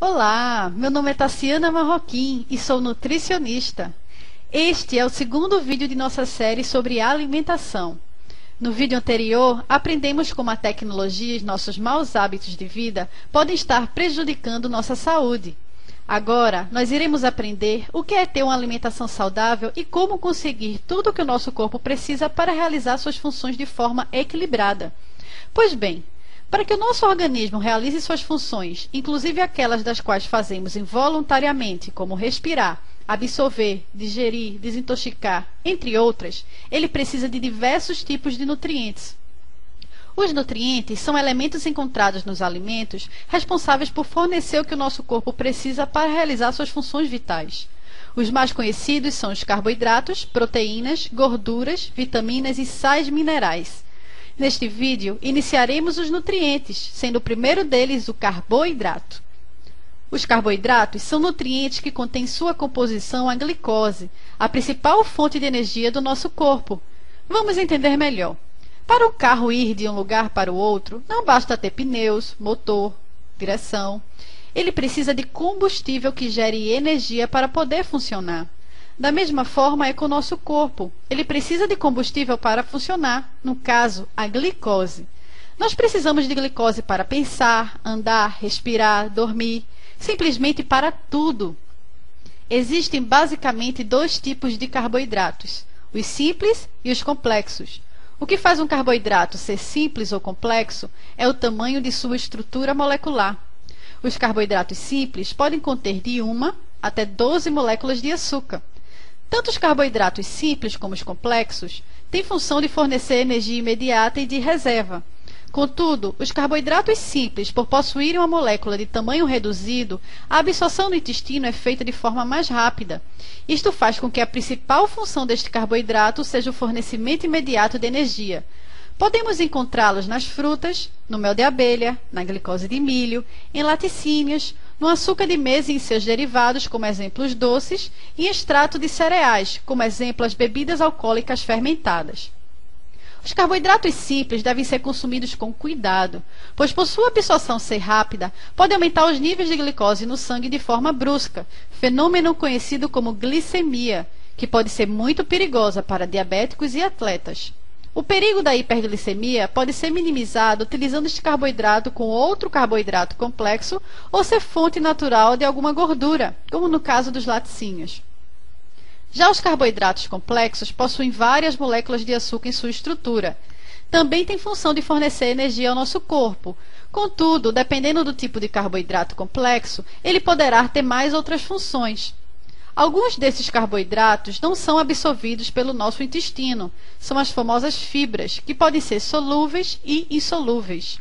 Olá, meu nome é Tassiana Marroquim e sou nutricionista. Este é o segundo vídeo de nossa série sobre alimentação. No vídeo anterior, aprendemos como a tecnologia e nossos maus hábitos de vida podem estar prejudicando nossa saúde. Agora, nós iremos aprender o que é ter uma alimentação saudável e como conseguir tudo o que o nosso corpo precisa para realizar suas funções de forma equilibrada. Pois bem, para que o nosso organismo realize suas funções, inclusive aquelas das quais fazemos involuntariamente, como respirar, absorver, digerir, desintoxicar, entre outras, ele precisa de diversos tipos de nutrientes. Os nutrientes são elementos encontrados nos alimentos responsáveis por fornecer o que o nosso corpo precisa para realizar suas funções vitais. Os mais conhecidos são os carboidratos, proteínas, gorduras, vitaminas e sais minerais. Neste vídeo, iniciaremos os nutrientes, sendo o primeiro deles o carboidrato. Os carboidratos são nutrientes que contêm em sua composição a glicose, a principal fonte de energia do nosso corpo. Vamos entender melhor. Para um carro ir de um lugar para o outro, não basta ter pneus, motor, direção. Ele precisa de combustível que gere energia para poder funcionar. Da mesma forma é com o nosso corpo. Ele precisa de combustível para funcionar, no caso, a glicose. Nós precisamos de glicose para pensar, andar, respirar, dormir, simplesmente para tudo. Existem basicamente dois tipos de carboidratos, os simples e os complexos. O que faz um carboidrato ser simples ou complexo é o tamanho de sua estrutura molecular. Os carboidratos simples podem conter de 1 até 12 moléculas de açúcar. Tanto os carboidratos simples como os complexos têm função de fornecer energia imediata e de reserva. Contudo, os carboidratos simples, por possuírem uma molécula de tamanho reduzido, a absorção no intestino é feita de forma mais rápida. Isto faz com que a principal função deste carboidrato seja o fornecimento imediato de energia. Podemos encontrá-los nas frutas, no mel de abelha, na glicose de milho, em laticínios, no açúcar de mesa e em seus derivados, como exemplo os doces, e em extrato de cereais, como exemplo as bebidas alcoólicas fermentadas. Os carboidratos simples devem ser consumidos com cuidado, pois por sua absorção ser rápida, pode aumentar os níveis de glicose no sangue de forma brusca, fenômeno conhecido como glicemia, que pode ser muito perigosa para diabéticos e atletas. O perigo da hiperglicemia pode ser minimizado utilizando este carboidrato com outro carboidrato complexo ou ser fonte natural de alguma gordura, como no caso dos laticínios. Já os carboidratos complexos possuem várias moléculas de açúcar em sua estrutura. Também têm função de fornecer energia ao nosso corpo. Contudo, dependendo do tipo de carboidrato complexo, ele poderá ter mais outras funções. Alguns desses carboidratos não são absorvidos pelo nosso intestino. São as famosas fibras, que podem ser solúveis e insolúveis.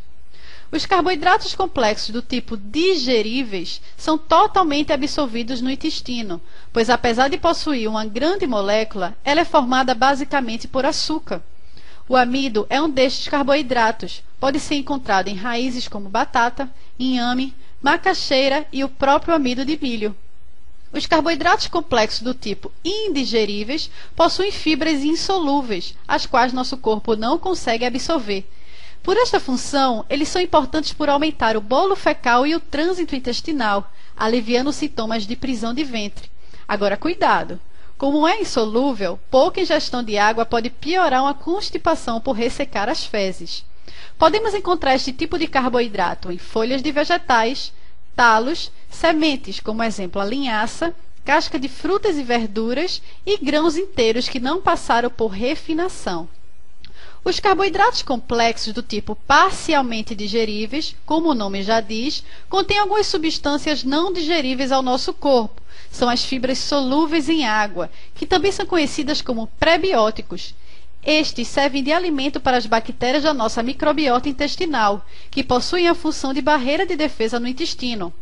Os carboidratos complexos do tipo digeríveis são totalmente absorvidos no intestino, pois apesar de possuir uma grande molécula, ela é formada basicamente por açúcar. O amido é um destes carboidratos. Pode ser encontrado em raízes como batata, inhame, macaxeira e o próprio amido de milho. Os carboidratos complexos do tipo indigeríveis possuem fibras insolúveis, as quais nosso corpo não consegue absorver. Por esta função, eles são importantes por aumentar o bolo fecal e o trânsito intestinal, aliviando os sintomas de prisão de ventre. Agora, cuidado! Como é insolúvel, pouca ingestão de água pode piorar uma constipação por ressecar as fezes. Podemos encontrar este tipo de carboidrato em folhas de vegetais, talos, sementes, como exemplo a linhaça, casca de frutas e verduras e grãos inteiros que não passaram por refinação. Os carboidratos complexos do tipo parcialmente digeríveis, como o nome já diz, contêm algumas substâncias não digeríveis ao nosso corpo. São as fibras solúveis em água, que também são conhecidas como prebióticos. Estes servem de alimento para as bactérias da nossa microbiota intestinal, que possuem a função de barreira de defesa no intestino.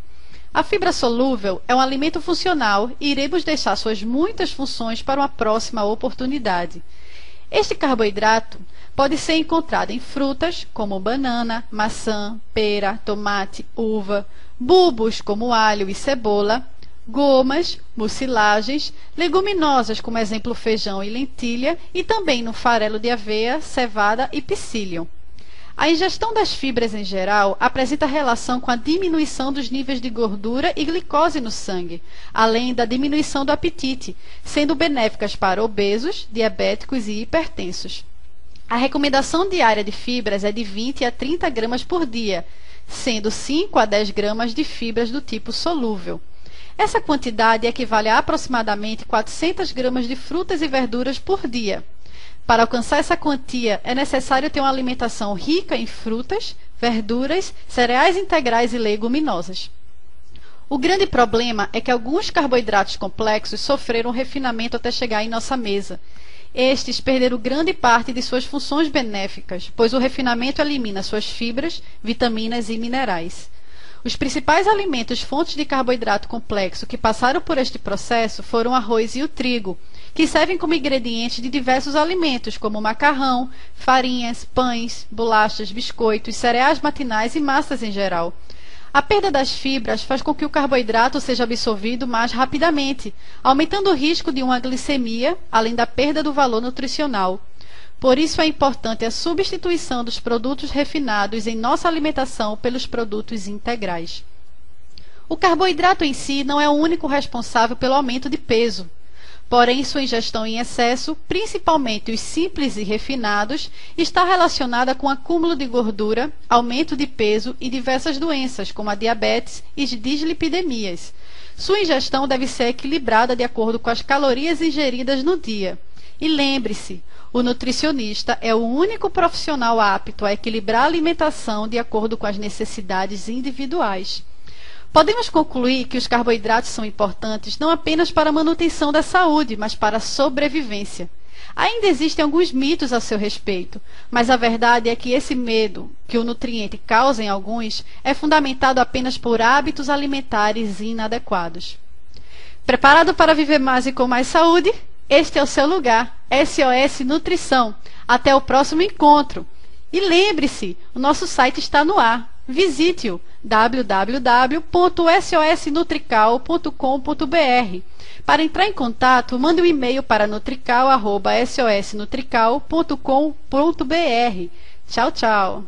A fibra solúvel é um alimento funcional e iremos deixar suas muitas funções para uma próxima oportunidade. Este carboidrato pode ser encontrado em frutas como banana, maçã, pera, tomate, uva, bulbos como alho e cebola, gomas, mucilagens, leguminosas como exemplo feijão e lentilha e também no farelo de aveia, cevada e psyllium. A ingestão das fibras em geral apresenta relação com a diminuição dos níveis de gordura e glicose no sangue, além da diminuição do apetite, sendo benéficas para obesos, diabéticos e hipertensos. A recomendação diária de fibras é de 20 a 30 gramas por dia, sendo 5 a 10 gramas de fibras do tipo solúvel. Essa quantidade equivale a aproximadamente 400 gramas de frutas e verduras por dia. Para alcançar essa quantia, é necessário ter uma alimentação rica em frutas, verduras, cereais integrais e leguminosas. O grande problema é que alguns carboidratos complexos sofreram refinamento até chegar em nossa mesa. Estes perderam grande parte de suas funções benéficas, pois o refinamento elimina suas fibras, vitaminas e minerais. Os principais alimentos fontes de carboidrato complexo que passaram por este processo foram o arroz e o trigo, que servem como ingredientes de diversos alimentos, como macarrão, farinhas, pães, bolachas, biscoitos, cereais matinais e massas em geral. A perda das fibras faz com que o carboidrato seja absorvido mais rapidamente, aumentando o risco de uma glicemia, além da perda do valor nutricional. Por isso é importante a substituição dos produtos refinados em nossa alimentação pelos produtos integrais. O carboidrato em si não é o único responsável pelo aumento de peso. Porém, sua ingestão em excesso, principalmente os simples e refinados, está relacionada com acúmulo de gordura, aumento de peso e diversas doenças, como a diabetes e dislipidemias. Sua ingestão deve ser equilibrada de acordo com as calorias ingeridas no dia. E lembre-se, o nutricionista é o único profissional apto a equilibrar a alimentação de acordo com as necessidades individuais. Podemos concluir que os carboidratos são importantes não apenas para a manutenção da saúde, mas para a sobrevivência. Ainda existem alguns mitos a seu respeito, mas a verdade é que esse medo que o nutriente causa em alguns é fundamentado apenas por hábitos alimentares inadequados. Preparado para viver mais e com mais saúde? Este é o seu lugar, SOS Nutrição. Até o próximo encontro. E lembre-se, o nosso site está no ar. Visite-o www.sosnutrical.com.br. Para entrar em contato, mande um e-mail para nutrical@sosnutrical.com.br. Tchau, tchau!